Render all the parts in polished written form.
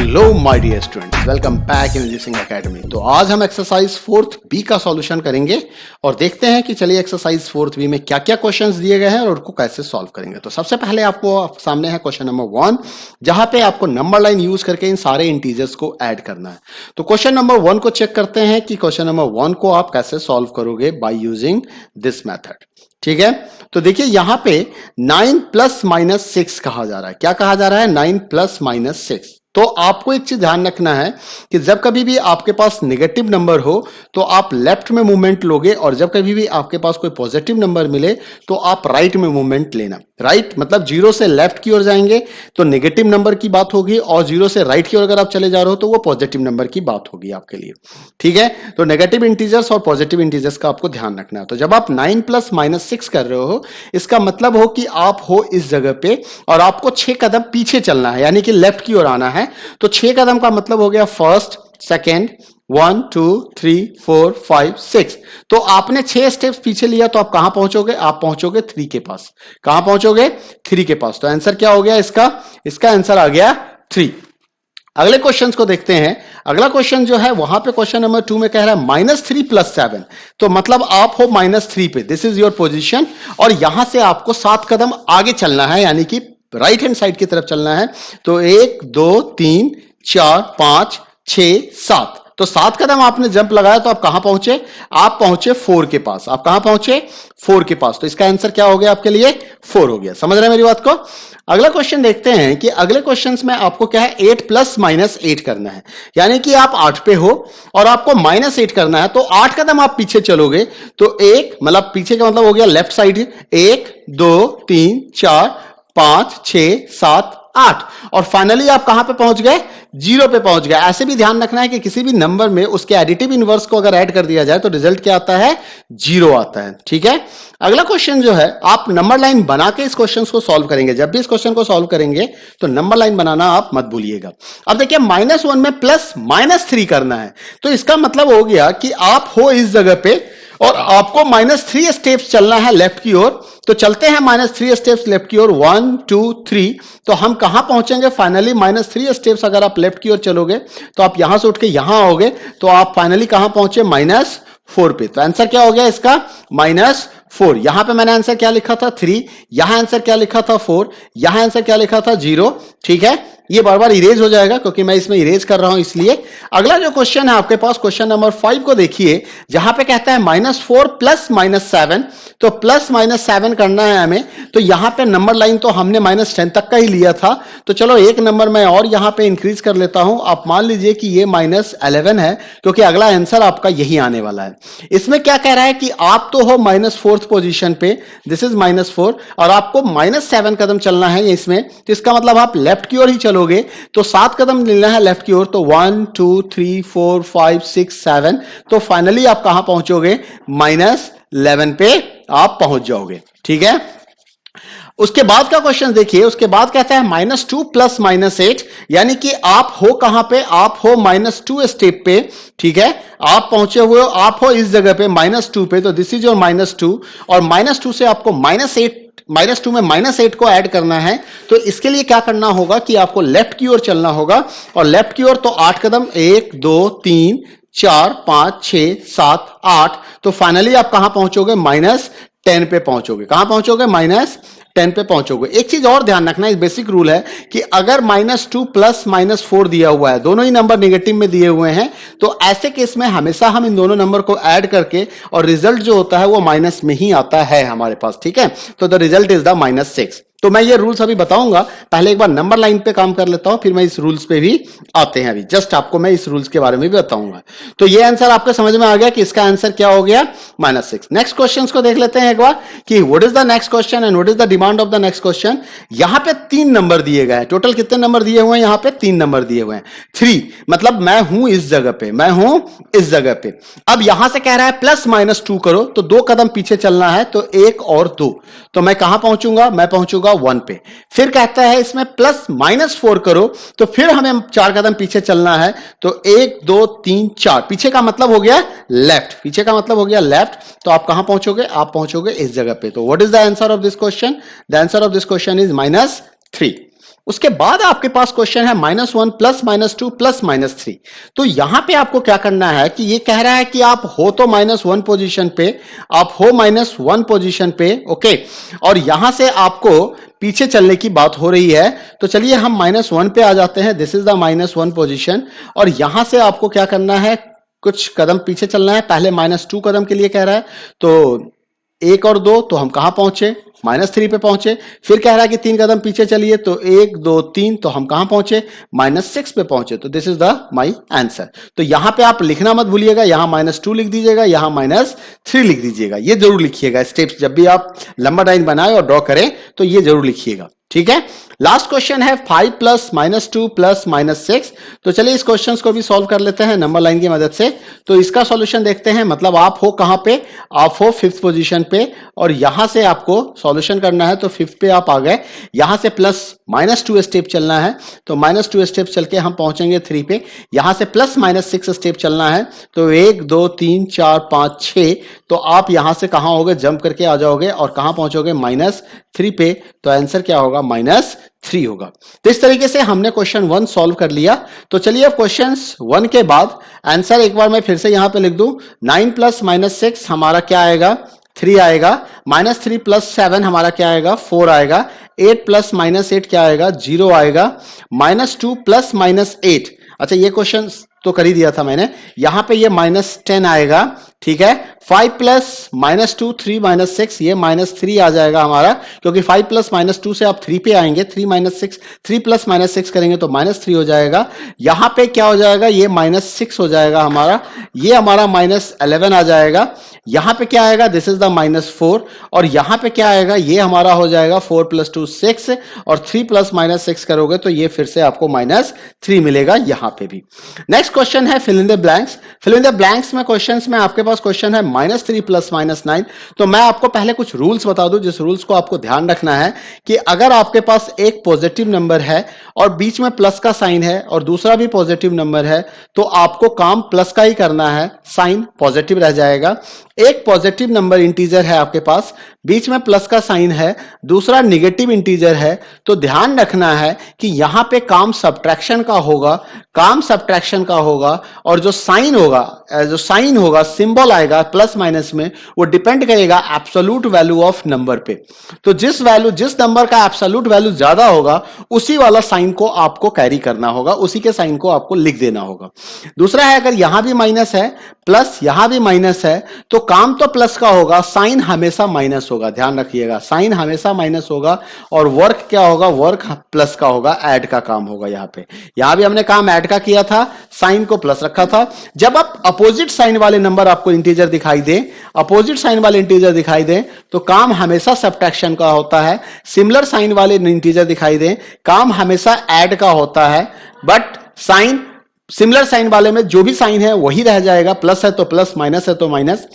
Hello my dear students, welcome back in education academy. तो आज हम एक्सरसाइज 4th बी का सॉल्यूशन करेंगे और देखते हैं कि चलिए एक्सरसाइज 4th बी में क्या क्या क्वेश्चंस दिए गए हैं और उनको कैसे सॉल्व करेंगे। तो सबसे पहले आपको सामने है क्वेश्चन नंबर 1, जहां पे आपको नंबर लाइन यूज करके इन सारे इंटीजर्स को ऐड करना है। तो क्वेश्चन नंबर 1 को चेक करते हैं कि क्वेश्चन नंबर 1 को आप कैसे सॉल्व करोगे बाय यूजिंग दिस मेथड। ठीक है, तो देखिए यहां पे 9 प्लस माइनस 6 कहा जा रहा है। क्या कहा जा रहा है? 9 प्लस माइनस 6। तो आपको एक चीज ध्यान रखना है कि जब कभी भी आपके पास नेगेटिव नंबर हो तो आप लेफ्ट में मूवमेंट लोगे, और जब कभी भी आपके पास कोई पॉजिटिव नंबर मिले तो आप राइट में मूवमेंट लेना। राइट मतलब 0 से लेफ्ट की ओर जाएंगे तो नेगेटिव नंबर की बात होगी, और 0 से राइट की ओर अगर आप चले जा रहे हो तो वो पॉजिटिव नंबर की बात होगी आपके लिए। ठीक है, तो नेगेटिव इंटीजर्स और पॉजिटिव इंटीजर्स का आपको ध्यान रखना है। तो जब आप 9 प्लस माइनस 6 कर रहे हो, इसका मतलब हो कि आप हो इस जगह पे और आपको 6 कदम पीछे चलना है, यानी कि लेफ्ट की ओर आना है। तो 6 कदम का मतलब हो गया फर्स्ट, सेकेंड, 1 2 3 4 5 6। तो आपने 6 स्टेप्स पीछे लिया तो आप कहां पहुंचोगे? आप पहुंचोगे 3 के पास। कहां पहुंचोगे? 3 के पास। तो आंसर क्या हो गया इसका आंसर आ गया 3। अगले क्वेश्चन को देखते हैं। अगला क्वेश्चन जो है वहां पे क्वेश्चन नंबर 2 में कह रहा है -3 प्लस 7। तो मतलब आप हो -3 पे, दिस इज योर पोजीशन, और यहां से आपको 7 कदम आगे चलना है, यानी कि राइट हैंड साइड की तरफ चलना है। तो 1 2 3 4 5 6 7। तो 7 कदम आपने जंप लगाया तो आप कहां पहुंचे? आप पहुंचे 4 के पास। आप कहां पहुंचे? 4 के पास। तो इसका आंसर क्या हो गया आपके लिए? 4 हो गया। समझ रहे हैं मेरी बात को? अगला क्वेश्चन देखते हैं कि अगले क्वेश्चन में आपको क्या है, 8 प्लस माइनस 8 करना है। यानी कि आप 8 पे हो और आपको -8 करना है। तो 8 कदम आप पीछे चलोगे तो एक मतलब पीछे का मतलब हो गया लेफ्ट साइड, 1 2 3 4 5 6 7 8, और फाइनली आप कहां पे पहुंच गए? 0 पे पहुंच गए। ऐसे भी ध्यान रखना है कि किसी भी नंबर में उसके एडिटिव इनवर्स को अगर ऐड कर दिया जाए तो रिजल्ट क्या आता है? 0 आता है। ठीक है, अगला क्वेश्चन जो है आप नंबर लाइन बना के इस क्वेश्चन को सॉल्व करेंगे। जब भी इस क्वेश्चन को सॉल्व करेंगे तो नंबर लाइन बनाना आप मत भूलिएगा। अब देखिए -1 में प्लस -3 करना है। तो इसका मतलब हो गया कि आप हो इस जगह पे और आपको -3 स्टेप्स चलना है लेफ्ट की ओर। तो चलते हैं -3 स्टेप्स लेफ्ट की ओर, 1 2 3। तो हम कहां पहुंचेंगे फाइनली? -3 स्टेप्स अगर आप लेफ्ट की ओर चलोगे तो आप यहां से उठ के यहां आओगे तो आप फाइनली कहां पहुंचे? -4 पे। तो आंसर क्या हो गया इसका? -4। यहां पे मैंने आंसर क्या लिखा था? 3। यहां आंसर क्या लिखा था? 4। यहां आंसर क्या लिखा था? 0। ठीक है, ये बार बार इरेज हो जाएगा क्योंकि मैं इसमें इरेज कर रहा हूं इसलिए। अगला जो क्वेश्चन है आपके पास, क्वेश्चन नंबर 5 को देखिए, जहां पे कहता है -4 प्लस -7। तो प्लस -7 करना है हमें। तो यहां पे नंबर लाइन तो हमने -10 तक का ही लिया था। तो चलो एक नंबर मैं और यहां पे इंक्रीज कर लेता हूं। आप मान लीजिए कि ये -11 है, क्योंकि अगला आंसर आपका यही आने वाला है। इसमें क्या कह रहा है कि आप तो हो -4th पोजीशन पे, दिस इज -4, और आपको -7 कदम चलना है इसमें। तो इसका मतलब आप लेफ्ट की ओर ही चलोगे। तो 7 कदम लेना है लेफ्ट की ओर। तो 1 2 3 4 5 6 7। तो फाइनली आप कहां पहुंचोगे? -11 पे आप पहुंच जाओगे। ठीक है, उसके बाद का क्वेश्चन देखिए। उसके बाद कहता है -2 प्लस -8, यानी कि आप हो कहां पे? आप हो -2 स्टेप पे। ठीक है, आप पहुंचे हुए हो, आप हो इस जगह पे -2 पे। तो दिस इज योर -2, और -2 से आपको -2 में -8 को ऐड करना है। तो इसके लिए क्या करना होगा कि आपको लेफ्ट की ओर चलना होगा, और लेफ्ट की ओर तो 8 कदम, 1 2 3 4 5 6 7 8। तो फाइनली आप कहां पहुंचोगे? -10 पे पहुंचोगे। कहां पहुंचोगे? -10 पे पहुंचोगे। एक चीज और ध्यान रखना, इस बेसिक रूल है कि अगर -2 प्लस -4 दिया हुआ है, दोनों ही नंबर नेगेटिव में दिए हुए हैं, तो ऐसे केस में हमेशा हम इन दोनों नंबर को ऐड करके, और रिजल्ट जो होता है वो माइनस में ही आता है हमारे पास। ठीक है, तो द रिजल्ट इज द -6। तो मैं ये रूल्स अभी बताऊंगा, पहले एक बार नंबर लाइन पे काम कर लेता हूं, फिर मैं इस रूल्स पे भी आते हैं। अभी जस्ट आपको मैं इस रूल्स के बारे में भी बताऊंगा। तो ये आंसर आपको समझ में आ गया कि इसका आंसर क्या हो गया? -6। नेक्स्ट क्वेश्चन को देख लेते हैं एक बार कि what is the next question and what is the demand of the next question. यहां पे 3 नंबर दिए गए हैं। टोटल कितने नंबर दिए हुए हैं? यहां पे 3 नंबर दिए हुए हैं। 3 मतलब मैं हूं इस जगह पे, मैं हूं इस जगह पे। अब यहां से कह रहा है +-2 करो, तो 2 कदम पीछे चलना है। तो 1 और 2। तो मैं कहां पहुंचूंगा? मैं पहुंचूंगा 1 पे। फिर कहता है इसमें +-4 करो, तो फिर हमें 4 कदम पीछे चलना है। तो 1 2 3 4, पीछे का मतलब हो गया लेफ्ट, पीछे का मतलब हो गया लेफ्ट। तो आप कहां पहुंचोगे? आप पहुंचोगे इस जगह पे। तो what is the answer of this question? The answer of this question is -3। उसके बाद आपके पास क्वेश्चन है -1 प्लस -2 प्लस -3। तो यहां पे आपको क्या करना है कि ये कह रहा है कि आप हो तो -1 पोजीशन पे, आप हो -1 पोजीशन पे, ओके, और यहां से आपको पीछे चलने की बात हो रही है। तो चलिए हम -1 पे आ जाते हैं। दिस इज द -1 पोजीशन, और यहां से आपको क्या करना है, कुछ कदम पीछे चलना है। पहले -2 कदम के लिए कह रहा है, तो 1 और 2, तो हम कहां पहुंचे, -3 पे पहुंचे। फिर कह रहा है कि 3 कदम पीछे चलिए, तो 1 2 3, तो हम कहां पहुंचे, -6 पे पहुंचे। तो this is the my answer. तो यहां पे आप लिखना मत भूलिएगा, यहां -2 लिख दीजिएगा, यहां -3 लिख दीजिएगा। ये जरूर लिखिएगा स्टेप्स, जब भी आप लंबा लाइन बनाए और ड्रॉ करें तो ये जरूर लिखिएगा, ठीक है। लास्ट क्वेश्चन है 5 प्लस -2 प्लस -6। तो चलिए इस क्वेश्चन को भी सॉल्व कर लेते हैं नंबर लाइन की मदद से। तो इसका सॉल्यूशन देखते हैं। मतलब आप हो कहां पे, आप हो 5th पोजीशन पे, और यहां से आपको सॉल्यूशन करना है। तो 5th पे आप आ गए, यहां से प्लस -2 स्टेप चलना है, तो -2 स्टेप चल के हम पहुंचेंगे 3 पे। यहां से प्लस -6 स्टेप चलना है, तो 1 2 3 4 5 6, तो आप यहां से कहां होगे, जंप करके आ जाओगे और कहां पहुंचोगे, -3 पे। तो आंसर क्या होगा, -3 होगा। तो इस तरीके से हमने क्वेश्चन 1 सॉल्व कर लिया। तो चलिए अब क्वेश्चन 1 के बाद आंसर एक बार मैं फिर से यहां पे लिख दूं। 9 प्लस -6 हमारा क्या आएगा, 3 आएगा। -3 प्लस 7 हमारा क्या आएगा, 4 आएगा। 8 प्लस -8 क्या आएगा, 0 आएगा। -2 प्लस -8, अच्छा ये क्वेश्चन तो कर ही दिया था मैंने। यहां पे ये -10 आएगा, ठीक है। 5 प्लस -2 3 -6, ये -3 आ जाएगा हमारा, क्योंकि 5 प्लस -2 से आप 3 पे आएंगे। 3 प्लस -6 करेंगे तो -3 हो जाएगा। यहां पे क्या हो जाएगा, ये -6 हो जाएगा हमारा, ये हमारा -11 आ जाएगा। यहां पे क्या आएगा, दिस इज द -4, और यहां पे क्या आएगा, ये हमारा हो जाएगा 4 + 2 6, और 3 प्लस -6 करोगे तो ये फिर से आपको -3 मिलेगा यहां पे भी। नेक्स्ट क्वेश्चन है fill in the blanks. Fill in the blanks में क्वेश्चंस में आपके पास क्वेश्चन है -3 प्लस -9। तो मैं आपको पहले कुछ रूल्स बता दूं, जिस रूल्स को आपको ध्यान रखना है कि अगर आपके पास एक पॉजिटिव नंबर है और बीच में प्लस का साइन है और दूसरा भी पॉजिटिव नंबर है, तो आपको काम प्लस का ही करना है, साइन पॉजिटिव रह जाएगा। एक पॉजिटिव नंबर इंटीजर है आपके पास, बीच में प्लस का साइन है, दूसरा निगेटिव इंटीजर है, तो ध्यान रखना है कि यहां पे काम सब्ट्रैक्शन का होगा, काम सब्ट्रैक्शन का होगा, और जो साइन होगा सिंबल आएगा प्लस माइनस में, वो डिपेंड करेगा एब्सोल्यूट वैल्यू ऑफ नंबर पे। तो जिस नंबर का एब्सोल्यूट वैल्यू ज्यादा होगा, उसी वाला साइन को आपको कैरी करना होगा, उसी के साइन को आपको लिख देना होगा। दूसरा है, अगर यहां भी माइनस है प्लस यहां भी माइनस है, तो काम तो प्लस का होगा, साइन हमेशा माइनस होगा। ध्यान रखिएगा, साइन हमेशा माइनस होगा, और वर्क क्या होगा, वर्क प्लस का होगा, ऐड का काम होगा। यहां भी हमने काम ऐड का किया था, साइन को प्लस रखा था। जब आप अपोजिट साइन वाले नंबर आपको इंटीजर दिखाई दे, अपोजिट साइन वाले इंटीजर दिखाई दे, तो काम हमेशा सब्ट्रैक्शन का होता है। सिमिलर साइन वाले इंटीजर दिखाई दे, काम हमेशा ऐड का होता है। बट साइन सिमिलर साइन वाले में जो भी साइन है वही रह जाएगा, प्लस है तो प्लस, माइनस है तो माइनस।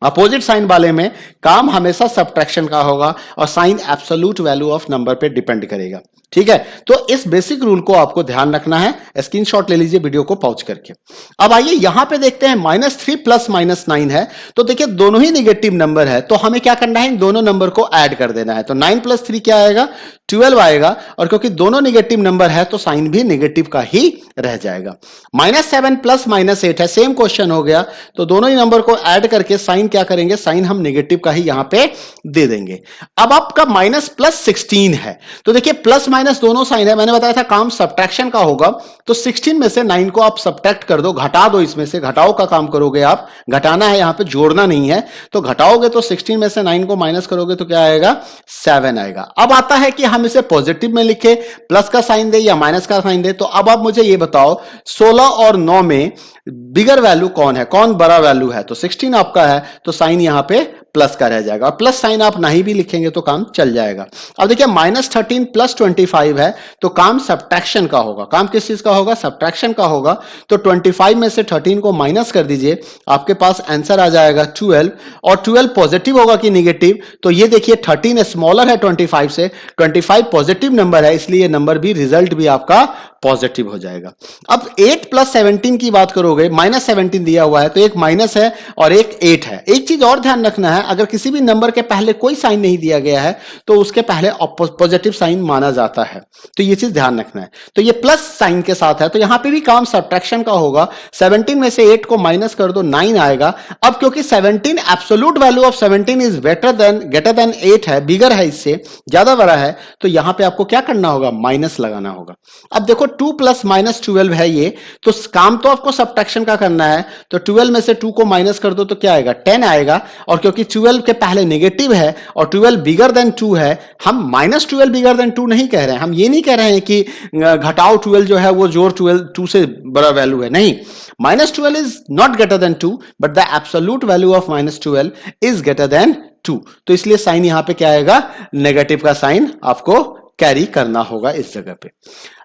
अपोजिट साइन वाले में काम हमेशा सब्ट्रैक्शन का होगा, और sign absolute value of number पे डिपेंड करेगा, ठीक है। तो इस बेसिक रूल को आपको ध्यान रखना है। स्क्रीनशॉट ले लीजिए वीडियो को पॉज करके। अब आइए यहां पे देखते हैं -3 प्लस -9 है, तो देखिए दोनों ही निगेटिव नंबर है, तो हमें क्या करना है, इन दोनों नंबर को ऐड कर देना है। तो 9 + 3 क्या आएगा, 12 आएगा, और क्योंकि दोनों निगेटिव नंबर है तो साइन भी निगेटिव का ही रह जाएगा। -7 प्लस -8 है, सेम क्वेश्चन हो गया, तो दोनों ही नंबर को ऐड करके साइन क्या करेंगे, साइन हम नेगेटिव का ही यहां पे दे देंगे। अब आपका -+16 है, तो देखिए प्लस माइनस दोनों साइन है, मैंने बताया था काम सब्ट्रैक्शन का होगा, तो 16 में से 9 को आप सब्ट्रैक्ट कर दो, घटा दो, इसमें से घटाओ का काम करोगे आप, घटाना है यहां पे, जोड़ना नहीं है। तो घटाओगे तो 16 में से 9 को माइनस करोगे तो क्या आएगा, 7 आएगा। अब आता है कि हम इसे पॉजिटिव में लिखे, प्लस का साइन दे या माइनस का साइन दे। तो अब आप मुझे ये बताओ 16 और 9 में बिगर वैल्यू कौन है, कौन बड़ा वैल्यू है। तो 16 आपका है, तो साइन यहां पे प्लस का रह जाएगा। प्लस साइन आप नहीं भी लिखेंगे तो काम चल जाएगा। अब देखिए -13 + 25 है, तो काम सब्ट्रैक्शन का होगा। काम किस चीज का होगा, सब्ट्रैक्शन का होगा। तो 25 में से 13 को माइनस कर दीजिए, आपके पास आंसर आ जाएगा 12। और 12 पॉजिटिव होगा कि निगेटिव, तो ये देखिए 13 स्मॉलर है 25 से, 25 पॉजिटिव नंबर है, इसलिए नंबर भी, रिजल्ट भी आपका पॉजिटिव हो जाएगा। अब 8 + 17 की बात करोगे, -17 दिया हुआ है, तो एक माइनस है और एक 8 है। एक चीज और ध्यान रखना है, है, अगर किसी भी नंबर के पहले कोई साइन नहीं दिया गया है तो उसके पहले पॉजिटिव साइन माना जाता है। तो ये चीज ध्यान रखना है। तो ये प्लस साइन के साथ है, तो यहां पे भी काम सब्ट्रैक्शन का होगा। 17 में से 8 को माइनस कर दो, 9 आएगा। अब क्योंकि 17 absolute value of 17 is greater then 8 है, बिगर है, इससे ज्यादा बड़ा है, तो यहां पे आपको क्या करना होगा, माइनस लगाना होगा। अब देखो 2 प्लस माइनस 12 है ये, तो काम तो आपको सब्ट्रैक्शन का करना है। तो 12 में से 2 को माइनस कर दो तो क्या आएगा, 10 आएगा। और क्योंकि 12 के पहले नेगेटिव है और 12 बिगर देन 2 है, हम -12 बिगर देन 2 नहीं कह रहे हैं। हम ये नहीं कह रहे हैं कि घटाओ 12 जो है वो जोड़ 12 2 से बड़ा वैल्यू है, नहीं। -12 is not greater than 2, but the absolute value of -12 is greater then 2। तो इसलिए साइन यहां पे क्या आएगा, नेगेटिव का साइन आपको कैरी करना होगा इस जगह पे।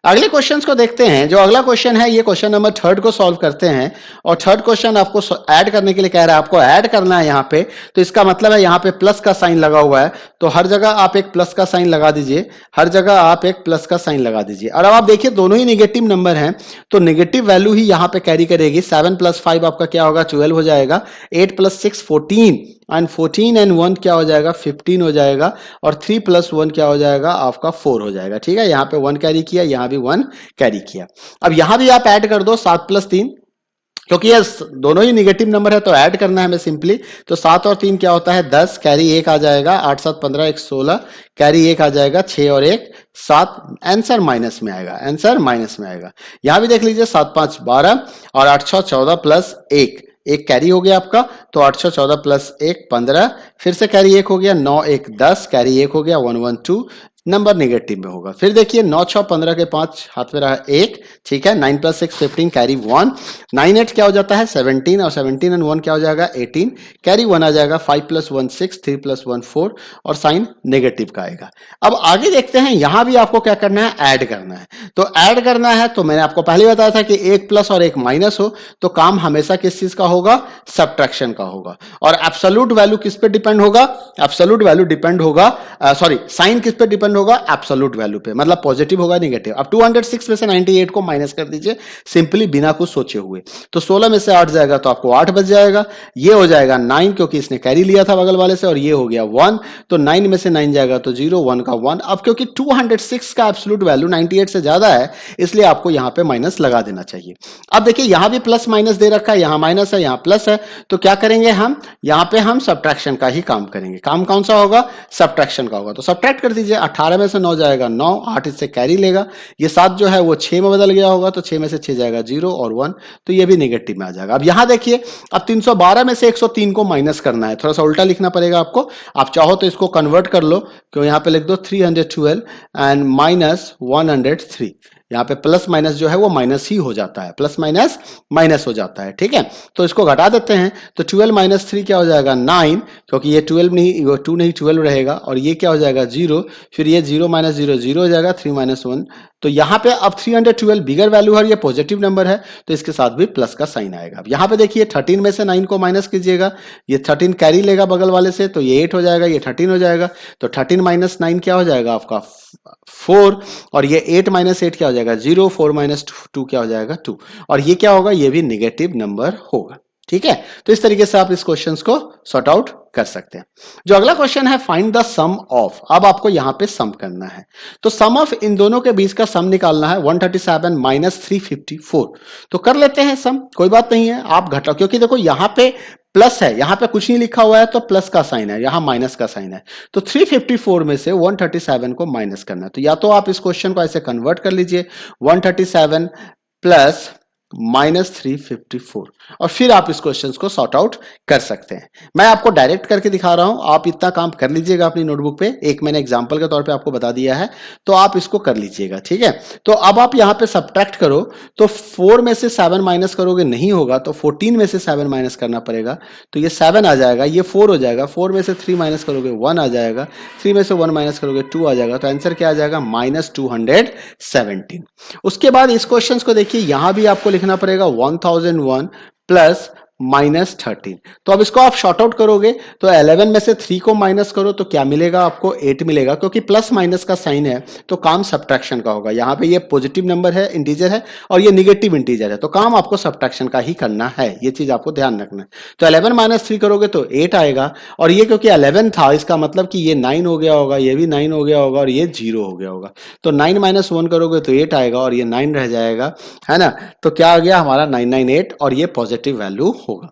अगले क्वेश्चंस को देखते हैं। जो अगला क्वेश्चन है ये क्वेश्चन नंबर 3 को सॉल्व करते हैं। और थर्ड क्वेश्चन आपको ऐड करने के लिए कह रहा है, आपको ऐड करना है यहां पे। तो इसका मतलब है यहां पे प्लस का साइन लगा हुआ है, तो हर जगह आप एक प्लस का साइन लगा दीजिए, हर जगह आप एक प्लस का साइन लगा दीजिए। और अब आप देखिए दोनों ही नेगेटिव नंबर हैं, तो नेगेटिव वैल्यू ही यहां पे कैरी करेगी। 7 + 5 आपका क्या होगा, 12 हो जाएगा। 8 + 6 14, एंड 14 एंड 1 क्या हो जाएगा, 15 हो जाएगा। और 3 + 1 क्या हो जाएगा, आपका 4 हो जाएगा। ठीक है, यहां पे 1 कैरी किया, यहां भी 1 कैरी किया। अब यहां भी आप ऐड कर दो 7 + 3, क्योंकि ये दोनों ही नेगेटिव नंबर है तो ऐड करना है हमें सिंपली। तो 7 और 3 क्या होता है, 10, कैरी 1 आ जाएगा। 8 7 15 1 16, कैरी 1 आ जाएगा। 6 और 1 7, आंसर माइनस में आएगा, आंसर माइनस में आएगा। यहां भी देख लीजिए 7 5 12 और 8 6 14 + 1, एक कैरी हो गया आपका। तो 814 + 1 15, फिर से कैरी 1 हो गया। 9 1 10, कैरी 1 हो गया। 1 1 2, नंबर नेगेटिव में होगा। फिर देखिए 9 6 15 के 5 हाथ में रहा 1, ठीक है। 9 + 6 15, कैरी 1। 9 8 क्या हो जाता है, 17, और 17 एंड 1 क्या हो जाएगा, 18, कैरी 1 आ जाएगा। 5 + 1 6, 3 + 1 4, और साइन नेगेटिव का आएगा। अब आगे देखते हैं, यहां भी आपको क्या करना है, ऐड करना है। तो ऐड करना है, तो मैंने आपको पहले बताया था कि एक प्लस और एक माइनस हो तो काम हमेशा किस चीज का होगा, सब्ट्रैक्शन का होगा। और एब्सोल्यूट वैल्यू किस पे डिपेंड होगा, एब्सोल्यूट वैल्यू डिपेंड होगा, सॉरी साइन किस पे डिपेंड होगा, एब्सोल्यूट वैल्यू पे, मतलब पॉजिटिव होगा नेगेटिव। अब 206 में से 98 को माइनस कर दीजिए सिंपली, बिना कुछ सोचे हुए। तो 16 में से 8 जाएगा तो आपको 8 बच जाएगा। ये हो जाएगा 9, क्योंकि इसने कैरी लिया था बगल वाले से, और ये हो गया 1। तो 9 में से 9 जाएगा तो 0, 1 का 1। अब क्योंकि 206 का एब्सोल्यूट वैल्यू 98 से ज्यादा है, इसलिए आपको यहां पे माइनस लगा देना चाहिए। अब देखिए यहां भी प्लस माइनस दे रखा है, यहां माइनस है, यहां प्लस है। तो क्या करेंगे हम, यहां पे हम सब्ट्रैक्शन का ही काम करेंगे। काम कौन सा होगा, सब्ट्रैक्शन का होगा। तो सब्ट्रैक्ट कर दीजिए। 18 में से 9 जाएगा 9, 8 इससे कैरी लेगा। ये 7 जो है वो 6 में बदल गया होगा, तो 6 में से 6 जाएगा 0 और 1, तो ये भी नेगेटिव में आ जाएगा। अब यहां देखिए, अब 312 में से 103 को माइनस करना है, थोड़ा सा उल्टा लिखना पड़ेगा आपको। आप चाहो तो इसको कन्वर्ट कर लो, क्यों यहां पे लिख दो 312 एंड -103। यहाँ पे प्लस माइनस जो है वो माइनस ही हो जाता है, प्लस माइनस माइनस हो जाता है, ठीक है। तो इसको घटा देते हैं, तो 12 - 3 क्या हो जाएगा, 9, क्योंकि ये 12 नहीं, 2 नहीं 12 रहेगा। और ये क्या हो जाएगा, 0, फिर ये 0 - 0 0 हो जाएगा। 3 - 1, तो यहाँ पे अब 312 बिगर वैल्यू है, ये पॉजिटिव नंबर है, तो इसके साथ भी प्लस का साइन आएगा। अब यहाँ पे देखिए 13 में से 9 को माइनस कीजिएगा, ये 13 कैरी लेगा बगल वाले से, तो ये 8 हो जाएगा, ये 13 हो जाएगा। तो 13 - 9 क्या हो जाएगा आपका, 4, और ये 8 - 8 क्या हो जाएगा, 0, 4 - 2 क्या हो जाएगा, 2, और ये क्या होगा, ये भी नेगेटिव नंबर होगा, ठीक है। तो इस तरीके से आप इस क्वेश्चन को सॉर्ट आउट कर सकते हैं। जो अगला क्वेश्चन है, फाइंड द सम ऑफ। अब आपको यहां पे सम करना है, तो सम ऑफ इन दोनों के बीच का सम निकालना है। 137 - 354, तो कर लेते हैं सम, कोई बात नहीं है। आप घटाओ, क्योंकि देखो यहां पे प्लस है, यहां पे कुछ नहीं लिखा हुआ है, तो प्लस का साइन है, यहां माइनस का साइन है। तो 354 में से 137 को माइनस करना है। तो या तो आप इस क्वेश्चन को ऐसे कन्वर्ट कर लीजिए, 137 प्लस -354, और फिर आप इस क्वेश्चन को सॉर्ट आउट कर सकते हैं। मैं आपको डायरेक्ट करके दिखा रहा हूं, आप इतना काम कर लीजिएगा अपनी नोटबुक पे। एक मैंने एग्जांपल के तौर पे आपको बता दिया है, तो आप इसको कर लीजिएगा, ठीक है। तो अब आप यहां पे सब्ट्रैक्ट करो, तो 4 में से 7 माइनस करोगे नहीं होगा, तो 14 में से 7 माइनस करना पड़ेगा, तो ये 7 आ जाएगा, ये 4 हो जाएगा। 4 में से 3 माइनस करोगे 1 आ जाएगा, 3 में से 1 माइनस करोगे 2 आ जाएगा। तो आंसर क्या आ जाएगा, -217। उसके बाद इस क्वेश्चन को देखिए, यहां भी आपको लिखना पड़ेगा 1001 प्लस -13। तो अब इसको आप शॉर्ट आउट करोगे तो 11 में से 3 को माइनस करो तो क्या मिलेगा आपको, 8 मिलेगा, क्योंकि प्लस माइनस का साइन है तो काम सब्ट्रैक्शन का होगा। यहाँ पे ये पॉजिटिव नंबर है, इंटीजर है, और ये निगेटिव इंटीजर है, तो काम आपको सब्ट्रैक्शन का ही करना है, ये चीज आपको ध्यान रखना है। तो 11 माइनस 3 करोगे तो 8 आएगा, और ये क्योंकि 11 था इसका मतलब कि ये 9 हो गया होगा, ये भी 9 हो गया होगा, और ये 0 हो गया होगा। तो 9 माइनस 1 करोगे तो 8 आएगा, और ये 9 रह जाएगा, है ना। तो क्या आ गया हमारा 998, और ये पॉजिटिव वैल्यू होगा।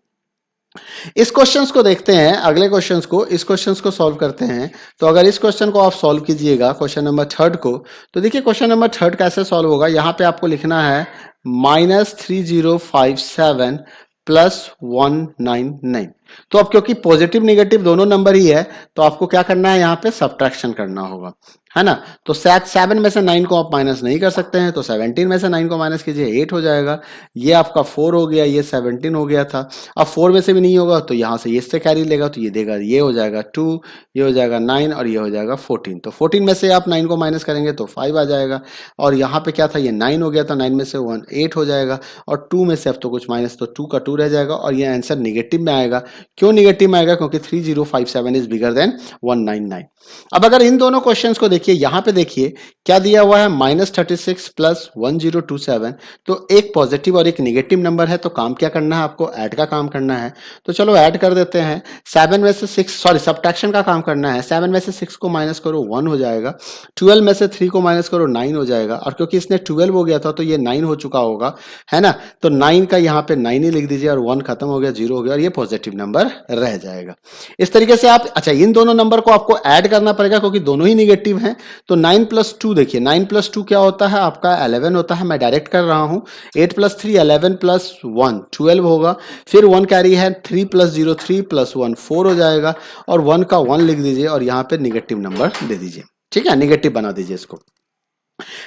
इस क्वेश्चंस को देखते हैं, अगले क्वेश्चंस को, इस क्वेश्चंस को सॉल्व करते हैं। तो अगर इस क्वेश्चन को आप सॉल्व कीजिएगा, क्वेश्चन नंबर 3 को, तो देखिए क्वेश्चन नंबर 3 कैसे सॉल्व होगा। यहां पे आपको लिखना है -3057 प्लस 199। तो अब क्योंकि पॉजिटिव निगेटिव दोनों नंबर ही है तो आपको क्या करना है, यहाँ पे सब्ट्रैक्शन करना होगा, है ना। तो 7 में से 9 को आप माइनस नहीं कर सकते हैं, तो 17 में से 9 को माइनस कीजिए, 8 हो जाएगा। ये आपका 4 हो गया, ये 17 हो गया था। अब 4 में से भी नहीं होगा तो यहाँ से ये इससे कैरी लेगा, तो ये देगा, ये हो जाएगा 2, ये हो जाएगा 9, और ये हो जाएगा 14। तो 14 में से आप 9 को माइनस करेंगे तो 5 आ जाएगा, और यहाँ पे क्या था, ये 9 हो गया था, 9 में से 1 8 हो जाएगा, और 2 में से अब तो कुछ माइनस, तो 2 का 2 रह जाएगा, और ये आंसर निगेटिव में आएगा। क्यों निगेटिव में आएगा, क्योंकि 3057 इज बिगर देन 199। अब अगर इन दोनों क्वेश्चंस को देखिए, यहां पे देखिए क्या दिया हुआ है, -36 प्लस 1027। तो एक पॉजिटिव और एक निगेटिव नंबर है, तो काम क्या करना है आपको, ऐड का काम करना है। तो चलो ऐड कर देते हैं। 7 में से 6, सॉरी सब्ट्रैक्शन का काम करना है। 7 में से 6 को माइनस करो 1 हो जाएगा, 12 में से 3 को माइनस करो 9 हो जाएगा, और क्योंकि इसने 12 हो गया था तो ये 9 हो चुका होगा, है ना। तो 9 का यहाँ पे 9 ही लिख दीजिए, और 1 खत्म हो गया, 0 हो गया, और ये पॉजिटिव नंबर रह जाएगा। इस तरीके से आप, अच्छा इन दोनों नंबर को आपको ऐड करना पड़ेगा क्योंकि दोनों ही निगेटिव हैं। तो 9 प्लस 2 देखिए, 9 प्लस 2 क्या होता है आपका, 11 होता है। मैं डायरेक्ट कर रहा हूं। 8 प्लस 3 11 प्लस 1 12 होगा, फिर 1 कैरी है, 3 प्लस 0 3 प्लस 1 4 हो जाएगा, और 1 का 1 लिख दीजिए, और यहाँ पे निगेटिव नंबर दे दीजिए, ठीक है, निगेटिव बना दीजिए इसको।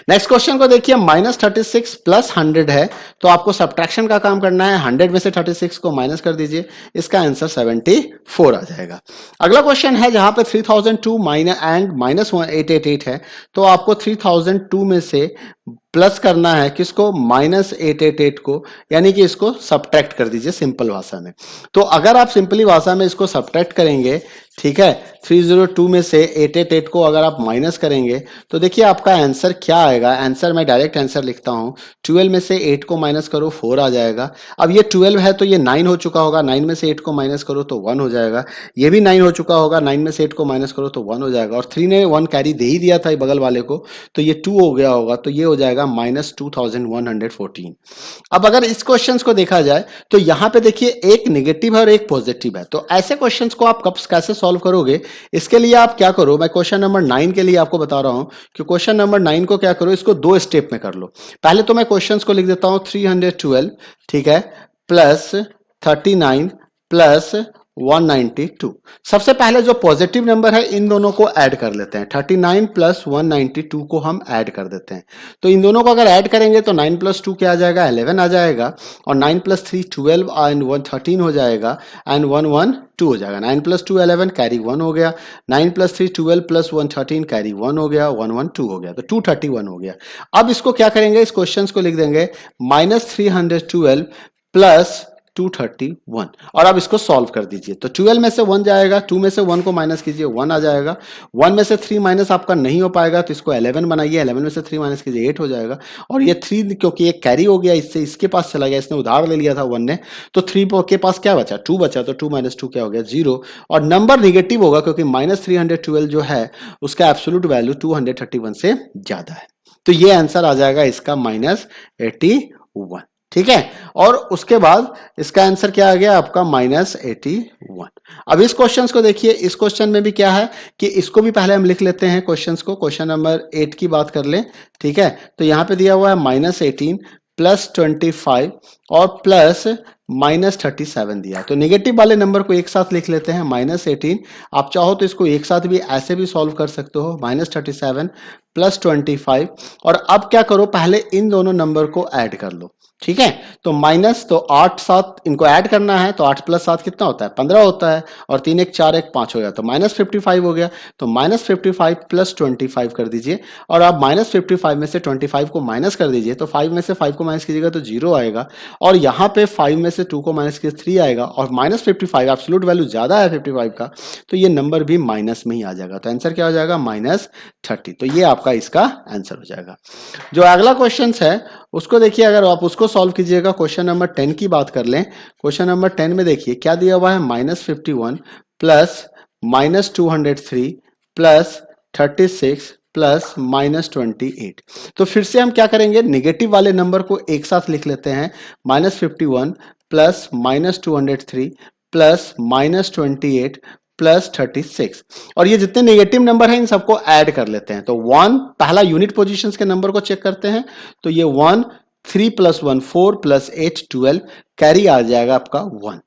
नेक्स्ट क्वेश्चन को देखिए, -36 प्लस 100 है, तो आपको सब्ट्रैक्शन का काम करना है। 100 में से 36 को माइनस कर दीजिए, इसका आंसर 74 आ जाएगा। अगला क्वेश्चन है जहां पे 3002 एंड -1888 है, तो आपको 3002 में से प्लस करना है किसको, -888 को, यानी कि इसको सब्ट्रैक्ट कर दीजिए सिंपल भाषा में। तो अगर आप सिंपली भाषा में इसको सब्ट्रैक्ट करेंगे, ठीक है, 302 में से 888 को अगर आप माइनस करेंगे तो देखिए आपका आंसर क्या आएगा। आंसर मैं डायरेक्ट आंसर लिखता हूं, 12 में से 8 को माइनस करो 4 आ जाएगा। अब ये 12 है तो ये 9 हो चुका होगा, 9 में से 8 को माइनस करो तो 1 हो जाएगा। ये भी 9 हो चुका होगा, 9 में से 8 को माइनस करो तो 1 हो जाएगा, और 3 ने 1 कैरी दे ही दिया था बगल वाले को, तो ये 2 हो गया होगा, तो ये हो जाएगा -2114। अब अगर इस क्वेश्चन को देखा जाए तो यहां पे देखिए एक निगेटिव है और एक पॉजिटिव है, तो ऐसे क्वेश्चंस को आप कब कैसे सॉल्व करोगे, इसके लिए आप क्या करो, मैं क्वेश्चन नंबर 9 के लिए आपको बता रहा हूं कि क्वेश्चन नंबर 9 को क्या करो, इसको 2 स्टेप में कर लो। पहले तो मैं क्वेश्चंस को लिख देता हूं, 312, ठीक है, प्लस 39 प्लस 192। सबसे पहले जो पॉजिटिव नंबर है इन दोनों को ऐड कर लेते हैं, 39 प्लस 192 को हम ऐड कर देते हैं। तो इन दोनों को अगर ऐड करेंगे तो 9 प्लस 2 क्या आ जाएगा, 11 आ जाएगा, और 9 प्लस 3 12 एंड 1 13 हो जाएगा, एंड 1 1 2 हो जाएगा। 9 प्लस 2 11 कैरी 1 हो गया, 9 प्लस 3 12 प्लस 1 13 कैरी 1 हो गया, 1 1 2 हो गया, तो 231 हो गया। अब इसको क्या करेंगे, इस क्वेश्चन को लिख देंगे -312 प्लस 231, और अब इसको सॉल्व कर दीजिए। तो 12 में से 1 जाएगा, 2 में से 1 को माइनस कीजिए, 1 आ जाएगा, 1 में से 3 माइनस आपका नहीं हो पाएगा तो इसको 11 बनाइए, 11 में से 3 माइनस कीजिए, 8 हो जाएगा, और ये 3 क्योंकि एक कैरी हो गया इससे इसके पास चला गया, इसने उधार ले लिया था 1 ने, तो 3 के पास क्या बचा, 2 बचा, तो 2 माइनस 2 क्या हो गया, 0, और नंबर निगेटिव होगा क्योंकि -312 जो है उसका एब्सोल्यूट वैल्यू 231 से ज्यादा है, तो ये आंसर आ जाएगा इसका -81, ठीक है। और उसके बाद इसका आंसर क्या आ गया आपका -81। अब इस क्वेश्चंस को देखिए, इस क्वेश्चन में भी क्या है कि इसको भी पहले हम लिख लेते हैं क्वेश्चंस को। क्वेश्चन नंबर 8 की बात कर ले, ठीक है, तो यहां पे दिया हुआ है -18 प्लस 25 और प्लस -37 दिया, तो नेगेटिव वाले नंबर को एक साथ लिख लेते हैं, -18। आप चाहो तो इसको एक साथ भी ऐसे भी सॉल्व कर सकते हो, -37 प्लस 25, और अब क्या करो, पहले इन दोनों नंबर को ऐड कर लो, ठीक है, तो माइनस, तो 8 7 इनको ऐड करना है, तो 8 प्लस 7 कितना होता है, 15 होता है, और 3 1 4 1 5 हो गया, तो -55 हो गया। तो -55 प्लस 25 कर दीजिए, और आप -55 में से 25 को माइनस कर दीजिए, तो 5 में से 5 को माइनस कीजिएगा तो 0 आएगा, और यहाँ पे 5 में से 2 को माइनस कीजिए 3 आएगा, और -55 एब्सोल्यूट वैल्यू ज्यादा है 55 का, तो ये नंबर भी माइनस में ही आ जाएगा। तो आंसर क्या हो जाएगा, -30। तो ये आपका इसका आंसर हो जाएगा। जो अगला क्वेश्चन है उसको देखिए, अगर आप उसको सॉल्व कीजिएगा, क्वेश्चन नंबर 10 की बात कर लें। क्वेश्चन नंबर 10 में देखिए क्या दिया हुआ है, -51 प्लस -203 प्लस 36 प्लस -28। तो फिर से हम क्या करेंगे, निगेटिव वाले नंबर को एक साथ लिख लेते हैं, -51 प्लस -203 प्लस -28 प्लस 36, और ये जितने नेगेटिव नंबर हैं इन सबको ऐड कर लेते हैं। तो 1 पहला यूनिट पोजीशंस के नंबर को चेक करते हैं, तो ये 1, 3 प्लस 1 4 प्लस 8 12, कैरी आ जाएगा आपका 1।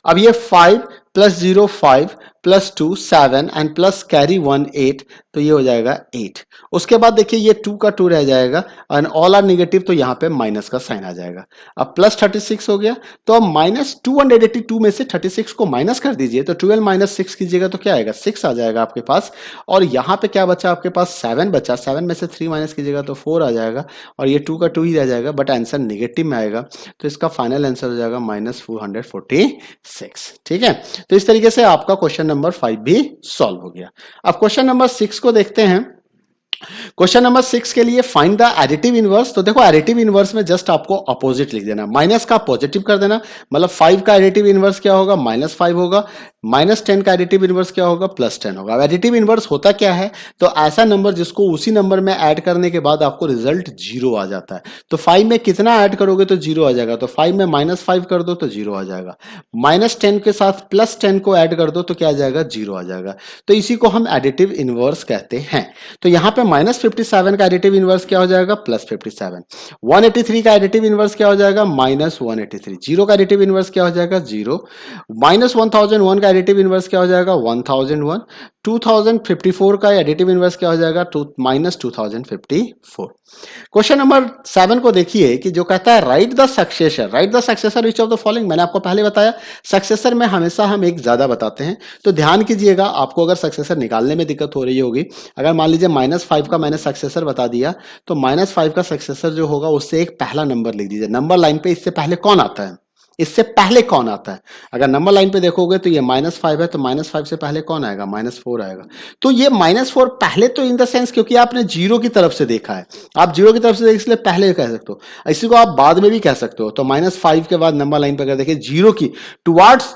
अब ये 5 plus 0 5 plus 2 7 and plus carry 1 8, तो ये हो जाएगा 8। उसके बाद देखिए ये 2 का 2 रह जाएगा, एंड ऑल आर नेगेटिव, तो यहां पे माइनस का साइन आ जाएगा। अब प्लस 36 हो गया, तो अब -282 में से 36 को माइनस कर दीजिए, तो 12 माइनस 6 कीजिएगा तो क्या आएगा, 6 आ जाएगा आपके पास। और यहां पे क्या बचा आपके पास, 7 बचा, 7 में से 3 माइनस कीजिएगा तो 4 आ जाएगा, और ये 2 का 2 ही रह जाएगा, बट आंसर नेगेटिव में आएगा, तो इसका फाइनल आंसर हो जाएगा -446। ठीक है, तो इस तरीके से आपका क्वेश्चन नंबर 5 भी सॉल्व हो गया। अब क्वेश्चन नंबर 6 को देखते हैं। क्वेश्चन नंबर 6 के लिए फाइंड द एडिटिव इनवर्स। तो देखो एडिटिव इनवर्स में जस्ट आपको अपोजिट लिख देना, माइनस का पॉजिटिव कर देना, मतलब 5 का एडिटिव इनवर्स क्या होगा, -5 होगा, -10 का एडिटिव इनवर्स क्या होगा, +10 होगा। अब एडिटिव इनवर्स होता क्या है, तो ऐसा नंबर जिसको उसी नंबर में ऐड करने के बाद आपको रिजल्ट 0 आ जाता है। तो 5 में कितना ऐड करोगे तो 0 आ जाएगा, तो 5 में -5 कर दो तो 0 आ जाएगा, -10 के साथ +10 को ऐड कर दो तो क्या आ जाएगा, 0 आ जाएगा। तो इसी को हम एडिटिव इनवर्स कहते हैं। तो यहां पे -57 का एडिटिव इनवर्स क्या हो जाएगा, +57। 183 का एडिटिव इनवर्स क्या हो जाएगा, -183। 0 का एडिटिव इनवर्स क्या हो जाएगा, 0। -1001 का एडिटिव इनवर्स क्या हो जाएगा, 1001। 2054 का एडिटिव इनवर्स क्या हो जाएगा, -2054। क्वेश्चन नंबर 7 को देखिए कि जो कहता है right the successor which of the following. मैंने आपको पहले बताया सक्सेसर में हमेशा हम एक ज्यादा बताते हैं, तो ध्यान कीजिएगा, आपको अगर सक्सेसर निकालने में दिक्कत हो रही होगी, अगर मान लीजिए -5 का मैंने सक्सेसर बता दिया, तो -5 का सक्सेसर जो होगा उससे एक पहला नंबर लिख दीजिए। नंबर लाइन पे इससे पहले कौन आता है, इससे पहले कौन आता है, अगर नंबर लाइन पे देखोगे तो ये -5 है, तो -5 से पहले कौन आएगा, -4 आएगा। तो ये -4 पहले, तो इन द सेंस क्योंकि आपने 0 की तरफ से देखा है, आप 0 की तरफ से इसलिए पहले कह सकते हो, इसी को आप बाद में भी कह सकते हो। तो -5 के बाद नंबर लाइन पे अगर देखिए 0 की टुवार्ड्स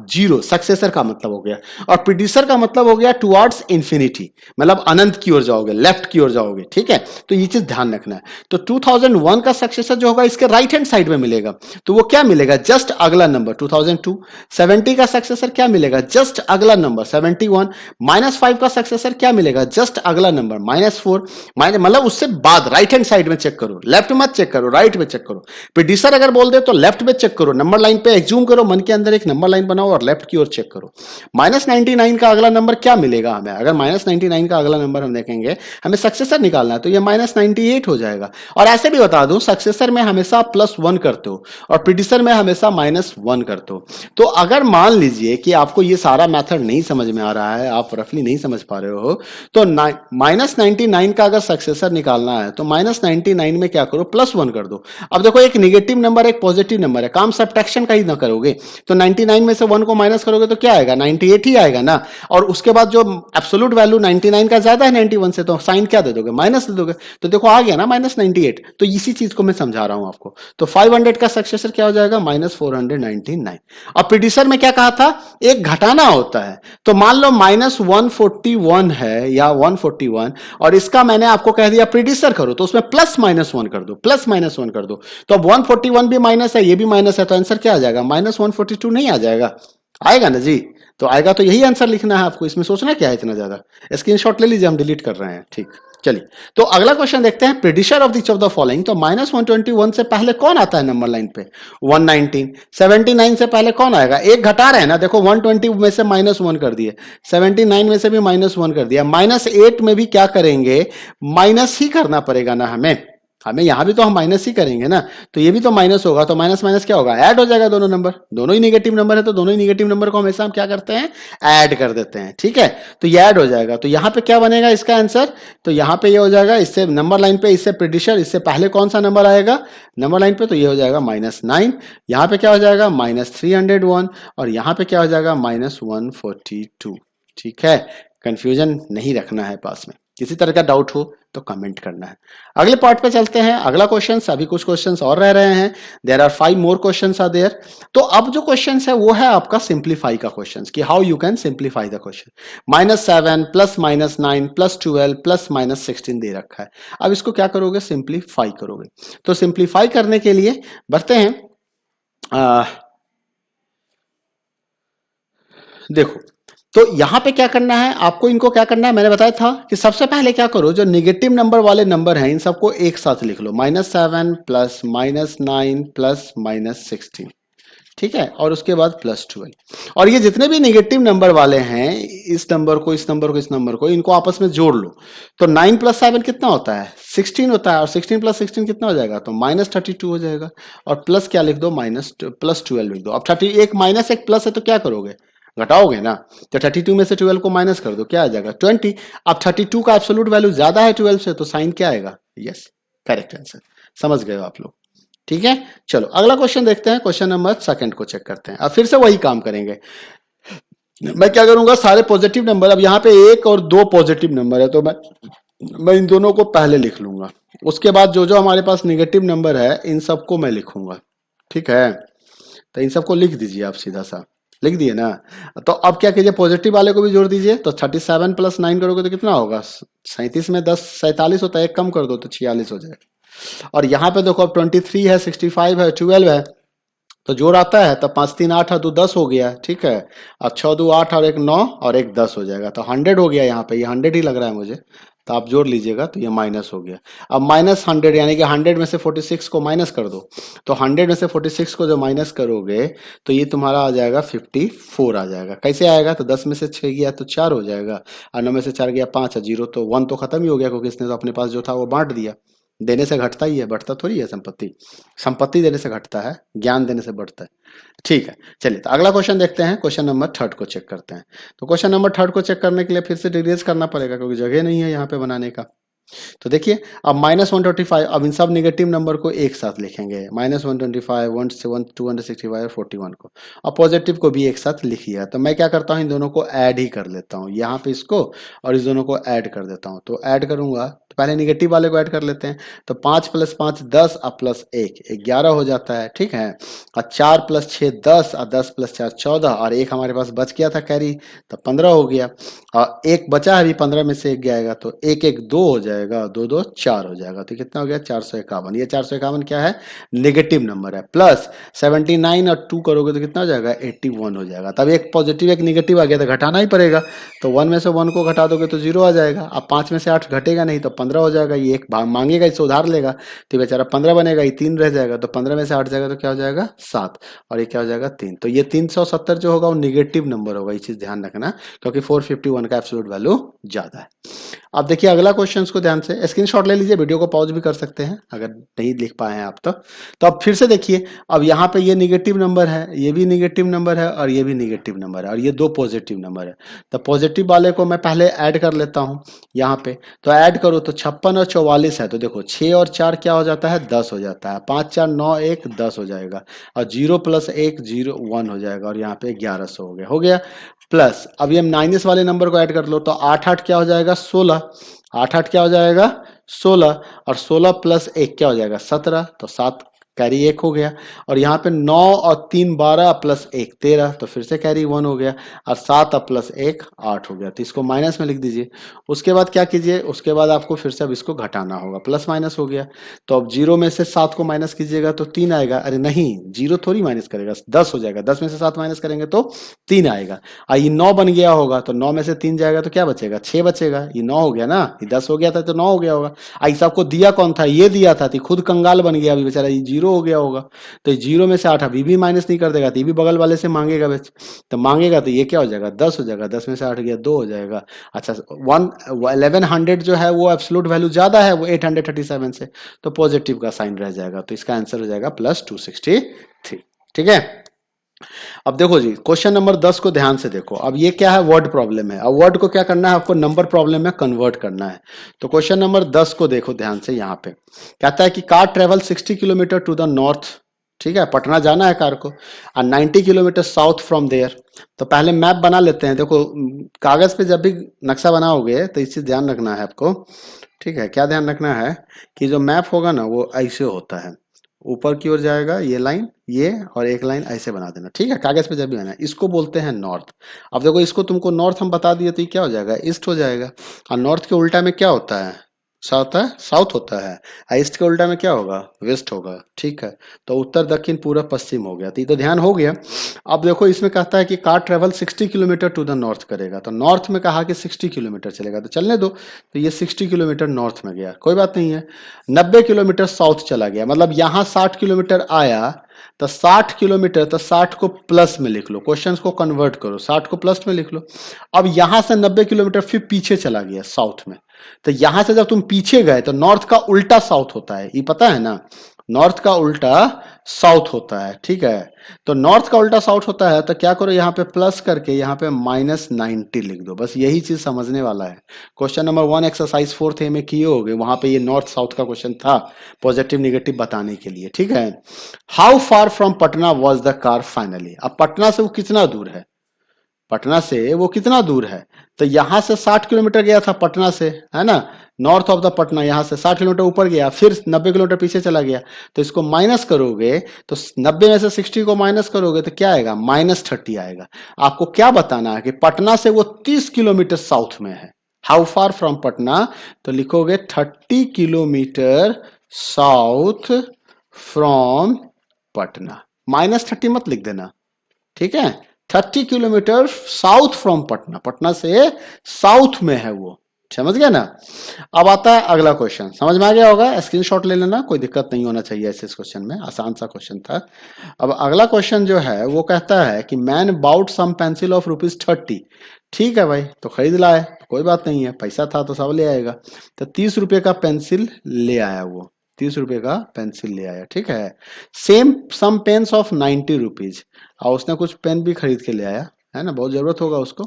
जीरो सक्सेसर का मतलब हो गया, और प्रीडिसर का मतलब हो गया टुवार्ड्स इंफिनिटी, मतलब अनंत की ओर जाओगे, लेफ्ट की ओर जाओगे। ठीक है, तो ये चीज ध्यान रखना है। तो 2001 का सक्सेसर जो होगा इसके राइट हैंड साइड में मिलेगा, तो वो क्या मिलेगा, जस्ट अगला नंबर 2002। 70 का सक्सेसर क्या मिलेगा, जस्ट अगला नंबर 71। -5 का सक्सेसर क्या मिलेगा, जस्ट अगला नंबर -4, मतलब उससे बाद राइट हैंड साइड में चेक करो, लेफ्ट मत चेक करो, राइट में चेक करो। प्रीडिसर अगर बोल दे तो लेफ्ट में चेक करो, नंबर लाइन पे एज्यूम करो, मन के अंदर एक नंबर लाइन बनाओ और लेफ्ट की ओर चेक करो। -99 का अगला नंबर क्या मिलेगा हमें, अगर -99 का अगला नंबर हम देखेंगे, हमें सक्सेसर निकालना है, तो ये -98 हो जाएगा। और ऐसे भी बता दूं, सक्सेसर में हमेशा +1 करते हो और प्रीडिसर में हमेशा -1 करते हो। तो अगर मान लीजिए कि आपको ये सारा मेथड नहीं समझ में आ रहा है, आप रफली नहीं समझ पा रहे हो, तो -99 का अगर सक्सेसर निकालना है तो -99 में क्या करो, +1 कर दो। अब देखो एक नेगेटिव नंबर एक पॉजिटिव नंबर है, काम सब्ट्रैक्शन का ही ना करोगे, तो 99 में से 1 को माइनस करोगे तो क्या आएगा, 98 ही आएगा ना। और उसके बाद जो एब्सोल्यूट वैल्यू 99 का ज्यादा है 91 से, तो साइन क्या दे दोगे, माइनस दे दोगे। तो देखो आ गया ना -98। तो इसी चीज को मैं समझा रहा हूं आपको। तो 500 का सक्सेसर क्या हो जाएगा, -499। और प्रीडिसर में क्या कहा था, एक घटाना होता है, तो मान लो -141 है या 141, और इसका मैंने आपको कह दिया प्रीडिसर करो, तो उसमें +-1 कर दो, +-1 कर दो। तो अब 141 भी माइनस है, ये भी माइनस है, तो आंसर क्या आ जाएगा, -142 नहीं आ जाएगा, आएगा ना जी। तो आएगा, तो यही आंसर लिखना है आपको, इसमें सोचना क्या है इतना ज्यादा। स्क्रीनशॉट ले लीजिए, हम डिलीट कर रहे हैं। ठीक, चलिए तो अगला क्वेश्चन देखते हैं, predecessor of each of the following. तो -121 से पहले कौन आता है नंबर लाइन पे, 119। 79 से पहले कौन आएगा, एक घटा रहे हैं ना, देखो 120 में से -1 कर दिए, 79 में से भी -1 कर दिया, -8 में भी क्या करेंगे, माइनस ही करना पड़ेगा ना हमें। हमें यहाँ भी तो हम माइनस ही करेंगे ना, तो ये भी तो माइनस होगा, तो माइनस माइनस क्या होगा, ऐड हो जाएगा दोनों नंबर, दोनों ही निगेटिव नंबर है तो दोनों ही निगेटिव नंबर को हमेशा हम क्या करते हैं, ऐड कर देते हैं, ठीक है। तो ये ऐड हो जाएगा, तो यहाँ पे क्या बनेगा इसका आंसर, तो यहाँ पे ये हो जाएगा, इससे नंबर लाइन पे इससे प्रेडिक्शन, इससे पहले कौन सा नंबर आएगा नंबर लाइन पे, तो ये हो जाएगा -9, यहाँ पे क्या हो जाएगा -301, और यहाँ पे क्या हो जाएगा -142, ठीक है। कंफ्यूजन नहीं रखना है पास में, किसी तरह का डाउट हो तो कमेंट करना है। अगले पार्ट पे चलते हैं, अगला क्वेश्चन, अभी कुछ क्वेश्चंस और रह रहे हैं, there are 5 more questions are there. तो अब जो क्वेश्चंस है वो है आपका सिंप्लीफाई का क्वेश्चंस, कि how you can simplify the question. -7 plus -9 plus 12 plus -16 दे रखा है, अब इसको क्या करोगे, सिंप्लीफाई करोगे। तो सिंप्लीफाई करने के लिए बढ़ते हैं, देखो तो यहां पे क्या करना है आपको, इनको क्या करना है, मैंने बताया था कि सबसे पहले क्या करो, जो निगेटिव नंबर वाले नंबर हैं इन सबको एक साथ लिख लो, -7 प्लस -9 प्लस -16, ठीक है, और उसके बाद +12, और ये जितने भी निगेटिव नंबर वाले हैं, इस नंबर को इस नंबर को इस नंबर को, इनको आपस में जोड़ लो। तो 9 + 7 कितना होता है, 16 होता है, और 16 + 16 कितना हो जाएगा, तो -32 हो जाएगा, और प्लस क्या लिख दो, +12 लिख दो। अब 31 माइनस एक प्लस है तो क्या करोगे, घटाओगे ना, तो 32 में से 12 को माइनस कर दो, क्या आ जाएगा 20। अब 32 का एब्सोल्यूट वैल्यू ज्यादा है 12 से, तो साइन क्या आएगा, यस, करेक्ट आंसर। समझ गए हो आप लोग, ठीक है। चलो अगला क्वेश्चन देखते हैं, क्वेश्चन नंबर 2 को चेक करते हैं। अब फिर से वही काम करेंगे, मैं क्या करूंगा, सारे पॉजिटिव नंबर, अब यहाँ पे 1 और 2 पॉजिटिव नंबर है, तो मैं इन दोनों को पहले लिख लूंगा, उसके बाद जो जो हमारे पास निगेटिव नंबर है इन सबको मैं लिखूंगा, ठीक है। तो इन सबको लिख दीजिए, आप सीधा सा लिख दिए ना। तो अब क्या कीजिए, पॉजिटिव वाले को भी जोड़ दीजिए, तो 37 + 9 करोगे तो कितना होगा, 37 में 10 47 होता है, एक कम कर दो तो 46 हो जाएगा। और यहाँ पे देखो अब 23 है, 65 है, 12 है, तो जोड़ आता है, तो 5 3 8 2 10 हो गया, ठीक है। अब 6 2 8 और 1 9 और 1 10 हो जाएगा, तो 100 हो गया, यहाँ पे ये 100 ही लग रहा है मुझे, तो आप जोड़ लीजिएगा, तो ये माइनस हो गया। अब -100 यानी कि 100 में से 46 को माइनस कर दो, तो 100 में से 46 को जो माइनस करोगे तो ये तुम्हारा आ जाएगा 54 आ जाएगा। कैसे आएगा, तो 10 में से 6 गया तो 4 हो जाएगा, और 9 में से 4 गया 5, 0 तो 1 तो खत्म ही हो गया, क्योंकि इसने तो अपने पास जो था वो बांट दिया। देने से घटता ही है, बढ़ता थोड़ी है संपत्ति, संपत्ति देने से घटता है, ज्ञान देने से बढ़ता है, ठीक है। चलिए तो अगला क्वेश्चन देखते हैं, क्वेश्चन नंबर 3 को चेक करते हैं। तो क्वेश्चन नंबर 3 को चेक करने के लिए फिर से डिरेज करना पड़ेगा, क्योंकि जगह नहीं है यहाँ पे बनाने का। तो देखिए अब -125, अब इन सब निगेटिव नंबर को एक साथ लिखेंगे, -125 265 और 41 को, अब पॉजिटिव को भी एक साथ लिखिए। तो मैं क्या करता हूँ, इन दोनों को ऐड ही कर लेता हूँ, यहाँ पे इसको और इस दोनों को ऐड कर देता हूँ। तो ऐड करूंगा, तो पहले निगेटिव वाले को ऐड कर लेते हैं, तो 5 + 5 10 और +1 11 हो जाता है, ठीक है। और 4 + 6 10 और 10 + 4 14, और एक हमारे पास बच गया था कैरी, तो 15 हो गया, और एक बचा है अभी, 15 में से 1 जाएगा, तो 1 1 2 हो जाएगा, 2 2 4 हो जाएगा, तो कितना हो गया 451। ये 451 क्या है, नेगेटिव नंबर है। प्लस 79 और 2 करोगे तो कितना हो जाएगा 81 हो जाएगा। तब एक पॉजिटिव एक निगेटिव आ गया, तो घटाना ही पड़ेगा, तो 1 में से 1 को घटा दोगे तो 0 आ जाएगा। अब 5 में से 8 घटेगा नहीं, तो 15 हो जाएगा। ये एक मांगेगा, इससे उधार लेगा, तो बेचारा 15 बनेगा, ये 3 रह जाएगा, तो 15 में से 8 जाएगा तो क्या हो जाएगा 7, और ये क्या हो जाएगा 3। तो ये 370 जो होगा वो निगेटिव नंबर होगा, ये चीज ध्यान रखना, क्योंकि 451 का एब्सोल्यूट वैल्यू ज्यादा है। अब देखिए अगला क्वेश्चन को ध्यान से स्क्रीनशॉट ले लीजिए, वीडियो को पॉज भी कर सकते हैं अगर नहीं लिख पाए हैं आप तो अब फिर से देखिए, अब यहाँ पे ये निगेटिव नंबर है, ये भी निगेटिव नंबर है, और ये भी निगेटिव नंबर है, और ये 2 पॉजिटिव नंबर है। तो पॉजिटिव वाले को मैं पहले ऐड कर लेता हूँ यहाँ पे, तो ऐड करो तो 56 और 44 है, तो देखो 6 और 4 क्या हो जाता है 10 हो जाता है, 5 4 9 1 10 हो जाएगा, और 0 + 1 0 1 हो जाएगा, और यहाँ पे 1100 हो गया। प्लस अब ये माइनस वाले नंबर को ऐड कर लो, तो 8 8 क्या हो जाएगा 16, 8 8 क्या हो जाएगा 16, और 16 + 1 क्या हो जाएगा 17, तो 7 कैरी 1 हो गया, और यहाँ पे 9 और 3 12 + 1 13, तो फिर से कैरी 1 हो गया, और 7 और +1 8 हो गया, तो इसको माइनस में लिख दीजिए। उसके बाद क्या कीजिए, उसके बाद आपको फिर से अब इसको घटाना होगा, प्लस माइनस हो गया, तो अब 0 में से 7 को माइनस कीजिएगा तो 3 आएगा, अरे नहीं 0 थोड़ी माइनस करेगा, 10 हो जाएगा, 10 में से 7 माइनस करेंगे तो 3 आएगा। ये 9 बन गया होगा, तो 9 में से 3 जाएगा तो क्या बचेगा 6 बचेगा, ये 9 हो गया ना, ये 10 हो गया था तो 9 हो गया होगा। आई सबको दिया कौन था, ये दिया था, खुद कंगाल बन गया, अभी बेचारा ये 0 जीरो हो गया होगा। तो जीरो में से 8 अभी भी माइनस नहीं कर देगा तो ये भी बगल वाले से मांगेगा बच, तो मांगेगा तो ये क्या हो जाएगा 10 हो जाएगा, 10 में से 8 गया 2 हो जाएगा। अच्छा 1100 जो है वो एब्सोल्यूट वैल्यू ज्यादा है वो 837 से, तो पॉजिटिव का साइन रह जाएगा, तो इसका आंसर हो जाएगा +263। ठीक है। अब देखो जी क्वेश्चन नंबर 10 को ध्यान से देखो। अब ये क्या है, वर्ड प्रॉब्लम है। अब वर्ड को क्या करना है आपको, नंबर प्रॉब्लम में कन्वर्ट करना है। तो क्वेश्चन नंबर 10 को देखो ध्यान से। यहाँ पे कहता है कि car travel 60 kilometre to the north, ठीक है, पटना जाना है कार को, और 90 किलोमीटर साउथ फ्रॉम देयर। तो पहले मैप बना लेते हैं। देखो कागज पे जब भी नक्शा बनाओगे तो इस चीज ध्यान रखना है आपको, ठीक है। क्या ध्यान रखना है कि जो मैप होगा ना वो ऐसे होता है, ऊपर की ओर जाएगा ये लाइन, ये और एक लाइन ऐसे बना देना, ठीक है, कागज पे जब भी आना है। इसको बोलते हैं नॉर्थ। अब देखो इसको तुमको नॉर्थ हम बता दिए तो ये क्या हो जाएगा, ईस्ट हो जाएगा। और नॉर्थ के उल्टा में क्या होता है, साउथ होता है। और ईस्ट के उल्टा में क्या होगा, वेस्ट होगा, ठीक है। तो उत्तर दक्षिण पूर्व पश्चिम हो गया, तो ये तो ध्यान हो गया। अब देखो इसमें कहता है कि car travel 60 kilometre to the north करेगा, तो नॉर्थ में कहा कि 60 किलोमीटर चलेगा, तो चलने दो। तो ये 60 किलोमीटर नॉर्थ में गया, कोई बात नहीं है। 90 किलोमीटर साउथ चला गया, मतलब यहाँ 60 किलोमीटर आया, तो 60 किलोमीटर, तो 60 को प्लस में लिख लो, क्वेश्चन को कन्वर्ट करो, 60 को प्लस में लिख लो। अब यहां से 90 किलोमीटर फिर पीछे चला गया साउथ में, तो यहां से जब तुम पीछे गए तो नॉर्थ का उल्टा साउथ होता है, ये पता है ना, नॉर्थ का उल्टा साउथ होता है, ठीक है। तो नॉर्थ का उल्टा साउथ होता है, तो क्या करो यहाँ पे प्लस करके यहाँ पे -90 लिख दो, बस यही चीज समझने वाला है। क्वेश्चन नंबर 1 एक्सरसाइज 4th ए में किए होगे, वहां पे ये नॉर्थ साउथ का क्वेश्चन था, पॉजिटिव निगेटिव बताने के लिए, ठीक है। How far from Patna was the car finally. अब पटना से वो कितना दूर है, पटना से वो कितना दूर है, तो यहां से 60 किलोमीटर गया था पटना से, है ना, नॉर्थ ऑफ द पटना, यहां से 60 किलोमीटर ऊपर गया, फिर 90 किलोमीटर पीछे चला गया। तो इसको माइनस करोगे तो 90 में से 60 को माइनस करोगे तो क्या आएगा, -30 आएगा। आपको क्या बताना है कि पटना से वो 30 किलोमीटर साउथ में है। हाउ फार फ्रॉम पटना, तो लिखोगे 30 किलोमीटर साउथ फ्रॉम पटना, -30 मत लिख देना, ठीक है। 30 kilometre south from Patna, Patna से साउथ में है वो, समझ गया ना। अब आता है अगला क्वेश्चन, समझ में आ गया होगा, स्क्रीनशॉट ले लेना, कोई दिक्कत नहीं होना चाहिए ऐसे इस क्वेश्चन में, आसान सा क्वेश्चन था। अब अगला क्वेश्चन जो है वो कहता है कि man bought some pencil of ₹30। ठीक है भाई, तो खरीद लाए, कोई बात नहीं है, पैसा था तो सब ले आएगा। तो 30 रुपए का पेंसिल ले आया वो, 30 रुपए का पेंसिल ले आया, ठीक है। Same some pens of 90 rupees, और उसने कुछ पेन भी खरीद के ले आया, है ना, बहुत जरूरत होगा उसको।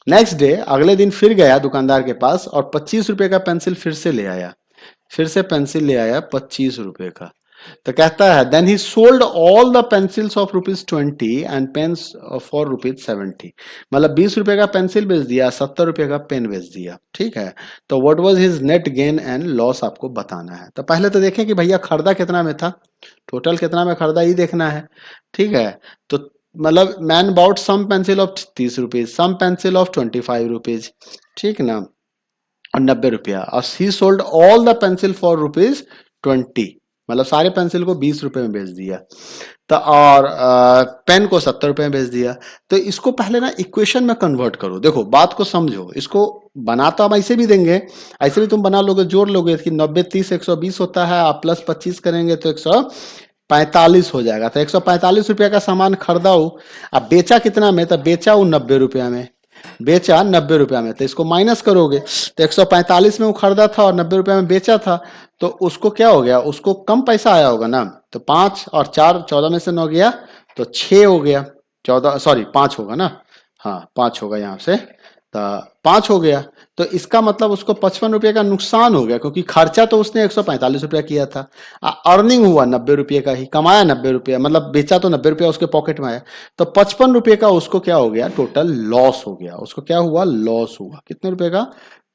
नेक्स्ट डे, अगले दिन फिर गया दुकानदार के पास और 25 रुपए का पेंसिल फिर से ले आया, फिर से पेंसिल ले आया 25 रुपए का। तो कहता है then he sold all the pencils of ₹20 and pens for ₹70। मतलब 20 रुपए का पेंसिल बेच दिया, 70 रुपए का पेन बेच दिया, ठीक है। तो what was his net gain and loss आपको बताना है। तो पहले तो देखें कि भैया खरीदा कितना में था, टोटल कितना में खरीदा ये देखना है, ठीक है। तो मतलब man bought some pencil of 30 rupees, some pencil of 25 rupees, ठीक ना, और 90 रुपया, और he sold all the pencil for ₹20, मतलब सारे पेंसिल को 20 रुपए में बेच दिया। तो और पेन को 70 रुपए में बेच दिया। तो इसको पहले ना इक्वेशन में कन्वर्ट करो, देखो बात को समझो, इसको बना तो हम ऐसे भी देंगे, ऐसे भी तुम बना लोगे, जोड़ लोगे कि 90 30 120 होता है, आप प्लस 25 करेंगे तो 145 हो जाएगा। तो 145 रुपया का सामान खरीदा हो, अब बेचा कितना में, तो बेचा वो 90 रुपया में, बेचा 90 रुपया में, तो इसको माइनस करोगे तो 145 में वो खरीदा था और 90 रुपया में बेचा था, तो उसको क्या हो गया, उसको कम पैसा आया होगा ना। तो 5 और 4 14 में से 9 गया तो 6 हो गया, 14 सॉरी 5 होगा ना, हाँ 5 होगा यहाँ से, तो 5 हो गया। तो इसका मतलब उसको 55 रुपये का नुकसान हो गया, क्योंकि खर्चा तो उसने 145 रुपया किया था, अर्निंग हुआ 90 रुपये का ही, कमाया 90 रुपया, मतलब बेचा तो 90 रुपया उसके पॉकेट में आया, तो 55 रुपये का उसको क्या हो गया, टोटल लॉस हो गया। उसको क्या हुआ, लॉस हुआ, कितने रुपए का,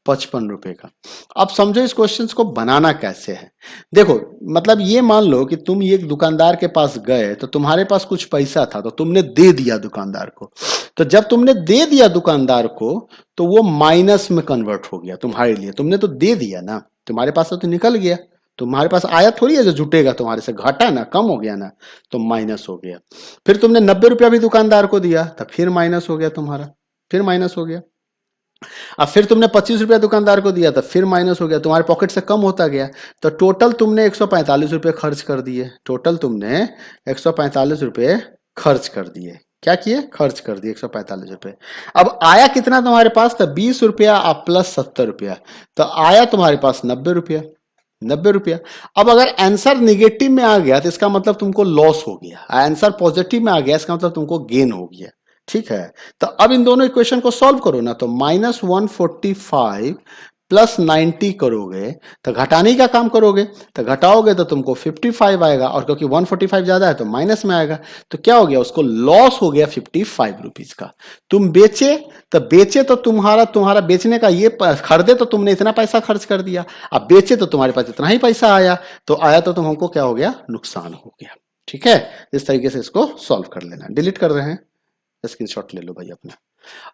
55 रुपए का। अब समझो इस क्वेश्चन को बनाना कैसे है। देखो मतलब ये मान लो कि तुम एक दुकानदार के पास गए, तो तुम्हारे पास कुछ पैसा था, तो तुमने दे दिया दुकानदार को। तो जब तुमने दे दिया दुकानदार को, तो वो माइनस में कन्वर्ट हो गया तुम्हारे लिए, तुमने तो दे दिया ना, तुम्हारे पास तो निकल गया, तुम्हारे पास आया थोड़ी है जो जुटेगा तुम्हारे से, घटा ना, कम हो गया ना, तो माइनस हो गया। फिर तुमने 90 रुपया भी दुकानदार को दिया, तो फिर माइनस हो गया तुम्हारा, फिर माइनस हो गया, अब फिर तुमने 25 रुपया दुकानदार को दिया था, फिर माइनस हो गया, तुम्हारे पॉकेट से कम होता गया, तो टोटल तुमने 145 रुपये खर्च कर दिए। टोटल तुमने 145 रुपये खर्च कर दिए। क्या किए? खर्च कर दिए 145 रुपये। अब आया कितना तुम्हारे पास था? 20 रुपया और प्लस 70 रुपया, तो आया तुम्हारे पास 90 रुपया। 90 रुपया। अब अगर आंसर निगेटिव में आ गया तो इसका मतलब तुमको लॉस हो गया, आंसर पॉजिटिव में आ गया इसका मतलब तुमको गेन हो गया। ठीक है, तो अब इन दोनों इक्वेशन को सॉल्व करो ना, तो -145 प्लस 90 करोगे तो घटाने का काम करोगे, तो घटाओगे तो तुमको 55 आएगा, और क्योंकि 145 ज्यादा है तो माइनस में आएगा, तो क्या हो गया? उसको लॉस हो गया 55 रुपीज का। तुम बेचे तो तुम्हारा बेचने का ये खरीदे तो तुमने इतना पैसा खर्च कर दिया, अब बेचे तो तुम्हारे पास इतना ही पैसा आया, तो आया तो तुमको क्या हो गया? नुकसान हो गया। ठीक है, इस तरीके से इसको सॉल्व कर लेना। डिलीट कर रहे हैं, स्क्रीनशॉट ले लो भाई अपना।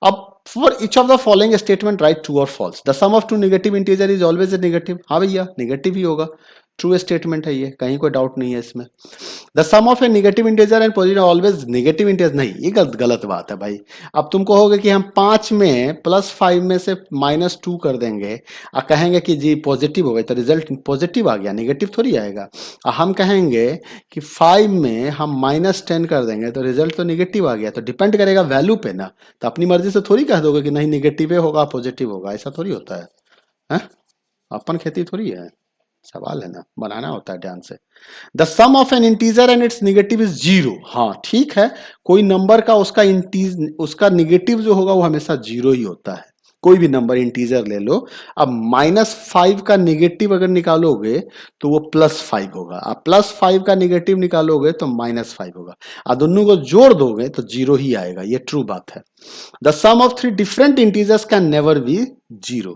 अब for each of the following statement write true और false. The sum of two negative integer is always a negative. हाँ भैया, नेगेटिव ही होगा, ट्रू स्टेटमेंट है ये, कहीं कोई डाउट नहीं है इसमें। The sum of a negative integer and positive always negative integer, नहीं, ये गलत बात है भाई। अब तुम कहोगे कि हम 5 में +5 में से -2 कर देंगे और कहेंगे कि जी पॉजिटिव हो गए, तो रिजल्ट पॉजिटिव आ गया, नेगेटिव थोड़ी आएगा। और हम कहेंगे कि 5 में हम -10 कर देंगे तो रिजल्ट तो नेगेटिव आ गया, तो डिपेंड करेगा वैल्यू पे ना, तो अपनी मर्जी से थोड़ी कह दोगे कि नहीं नेगेटिव होगा पॉजिटिव होगा, ऐसा थोड़ी होता है? अपन खेती थोड़ी है, सवाल है ना, बनाना होता है ध्यान से। The sum of an integer and its negative is 0। हाँ ठीक है, कोई नंबर का उसका नेगेटिव जो होगा वो हमेशा 0 ही होता है। कोई भी नंबर इंटीजर ले लो, अब -5 का नेगेटिव अगर निकालोगे तो वो +5 होगा, अब +5 का नेगेटिव निकालोगे तो -5 होगा, और दोनों को जोड़ दोगे तो 0 ही आएगा, ये ट्रू बात है। The sum of 3 different integers can never be 0।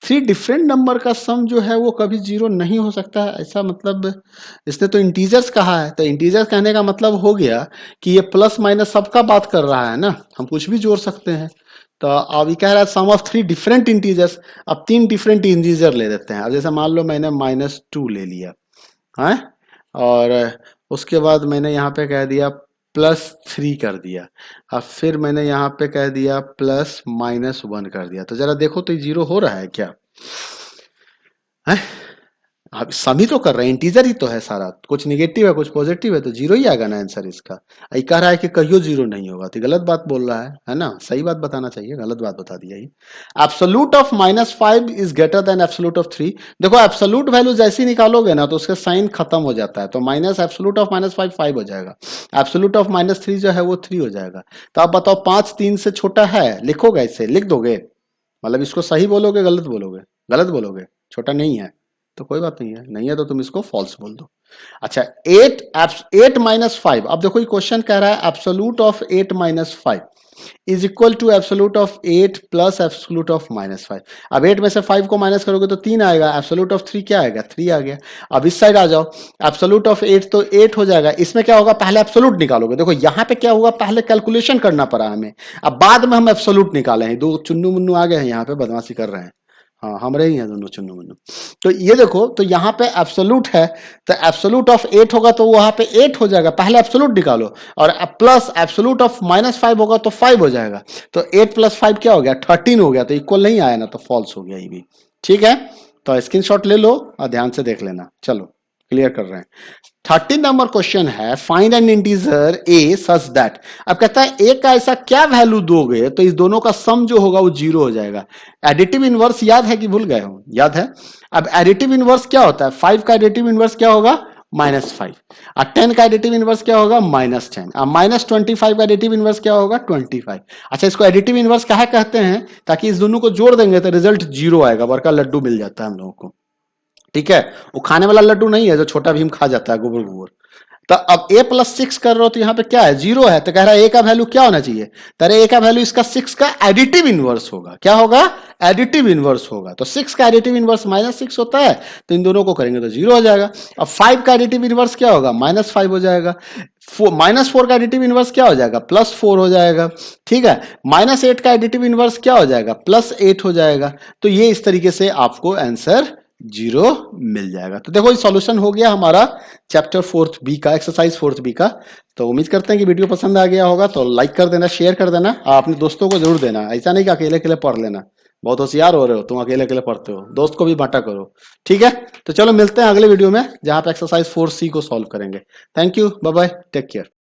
3 different number का सम जो है वो कभी 0 नहीं हो सकता है, ऐसा मतलब इसने तो इंटीजर्स कहा है, तो इंटीजर्स कहने का मतलब हो गया कि ये प्लस माइनस सबका बात कर रहा है ना, हम कुछ भी जोड़ सकते हैं। तो अब ये कह रहा है सम ऑफ 3 डिफरेंट इंटीजर्स, अब 3 डिफरेंट इंटीजर ले लेते हैं। अब जैसे मान लो मैंने -2 ले लिया है, और उसके बाद मैंने यहाँ पे कह दिया +3 कर दिया, अब फिर मैंने यहाँ पे कह दिया +-1 कर दिया, तो जरा देखो तो ये 0 हो रहा है क्या? है? अब सभी तो कर रहे हैं, इंटीजर ही तो है सारा, कुछ निगेटिव है कुछ पॉजिटिव है, तो 0 ही आएगा ना आंसर इसका। ये कह रहा है कि कहियो 0 नहीं होगा, तो गलत बात बोल रहा है ना, सही बात बताना चाहिए, गलत बात बता दिया ही। Absolute of -5 is greater than absolute of 3। देखो एब्सोल्यूट वैल्यू जैसी निकालोगे ना तो उसका साइन खत्म हो जाता है, तो माइनस एब्सोल्यूट ऑफ -5 5 हो जाएगा, एब्सोल्यूट ऑफ -3 जो है वो 3 हो जाएगा। तो आप बताओ 5 3 से छोटा है, लिखोगे इसे, लिख दोगे, मतलब इसको सही बोलोगे गलत बोलोगे? गलत बोलोगे, छोटा नहीं है तो कोई बात नहीं है, नहीं है तो तुम इसको फॉल्स बोल दो। अच्छा 8 -5, अब देखो ये क्वेश्चन कह रहा है absolute of 8 -5 is equal to absolute of 8 plus absolute of -5। अब 8 में से 5 को माइनस करोगे तो 3 आएगा, एब्सोल्यूट ऑफ 3 क्या आएगा? 3 आ गया। अब इस साइड आ जाओ, एब्सोल्यूट ऑफ 8 तो 8 हो जाएगा, इसमें क्या होगा? पहले एब्सोल्यूट निकालोगे, देखो यहाँ पे क्या हुआ, पहले कैलकुलेशन करना पड़ा हमें, अब बाद में हम एब्सोल्यूट निकाले हैं। 2 चुन्नू मुन्नू आ गए हैं यहाँ पे, बदमाशी कर रहे हैं, हाँ हमारे ही हैं दोनों चुन्नू मुन्नू। तो ये देखो, तो यहाँ पे एब्सोल्यूट है, तो एब्सोल्यूट ऑफ 8 होगा तो वहां पे 8 हो जाएगा, पहले एब्सोल्यूट निकालो, और प्लस एब्सोल्यूट ऑफ -5 होगा तो 5 हो जाएगा, तो 8 + 5 क्या हो गया? 13 हो गया, तो इक्वल नहीं आया ना, तो फॉल्स हो गया ये भी। ठीक है, तो स्क्रीनशॉट ले लो और ध्यान से देख लेना। चलो क्लियर कर रहे हैं। 13 नंबर क्वेश्चन है, find N integer a such that. अब कहता है ए का ऐसा क्या वैल्यू दोगे तो इस दोनों का सम जो होगा वो 0 हो जाएगा। एडिटिव इनवर्स याद है कि भूल गए हो? याद है। अब एडिटिव इनवर्स क्या होता है? 5 का एडिटिव इनवर्स क्या होगा? -5। और 10 का एडिटिव इनवर्स क्या होगा? -10। अब -25 का एडिटिव इनवर्स क्या होगा? 25। अच्छा, इसको एडिटिव इनवर्स कहा कहते हैं? ताकि इस दोनों को जोड़ देंगे तो रिजल्ट 0 आएगा, बड़का लड्डू मिल जाता है हम लोगों को। ठीक है, वो खाने वाला लड्डू नहीं है जो छोटा भीम खा जाता है, गोबर गोबर। तो अब a + 6 कर रहे हो तो यहाँ पे क्या है? 0 है, तो कह रहा है a का वैल्यू क्या होना चाहिए? अरे a का वैल्यू इसका 6 का एडिटिव इनवर्स होगा। क्या होगा? एडिटिव इनवर्स होगा। तो 6 का एडिटिव इनवर्स -6 होता है, तो इन दोनों को करेंगे तो 0 हो जाएगा। अब 5 का एडिटिव इनवर्स क्या होगा? -5 हो जाएगा। -4 का एडिटिव इनवर्स क्या हो जाएगा? +4 हो जाएगा। ठीक है, -8 का एडिटिव इनवर्स क्या हो जाएगा? +8 हो जाएगा। तो ये इस तरीके से आपको आंसर 0 मिल जाएगा। तो देखो ये सॉल्यूशन हो गया हमारा चैप्टर 4th बी का, एक्सरसाइज 4th बी का। तो उम्मीद करते हैं कि वीडियो पसंद आ गया होगा, तो लाइक कर देना, शेयर कर देना, और अपने दोस्तों को जरूर देना, ऐसा नहीं कि अकेले अकेले पढ़ लेना। बहुत होशियार हो रहे हो तुम, अकेले अकेले पढ़ते हो, दोस्त को भी बांटा करो। ठीक है, तो चलो मिलते हैं अगले वीडियो में जहां पे एक्सरसाइज 4C को सॉल्व करेंगे। Thank you, bye bye, take care.